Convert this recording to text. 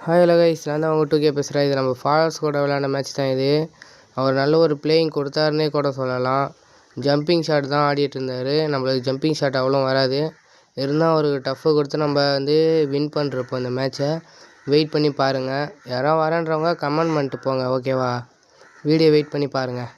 Hi hello guys, நான் தான் உங்கள் 2K பேசுகிறேன். இது நம்ம ஃபாலோவர்ஸ் கூட விளையாண்ட மேட்ச் தான் இது. அவர் நல்ல ஒரு பிளேயிங் கொடுத்தாருன்னே கூட சொல்லலாம். ஜம்பிங் ஷாட் தான் ஆடிட்டு இருந்தார். நம்மளுக்கு ஜம்பிங் ஷாட் அவ்வளோ வராது. இருந்தால் அவருக்கு டஃப்பு கொடுத்து நம்ம வின் பண்ணிருப்போம் இந்த மேட்ச்சை. வெயிட் பண்ணி பாருங்கள். யாராவது வரேன்றவங்க கமெண்ட் பண்ணிட்டு போங்க, ஓகேவா? வீடியோ வெயிட் பண்ணி பாருங்கள்.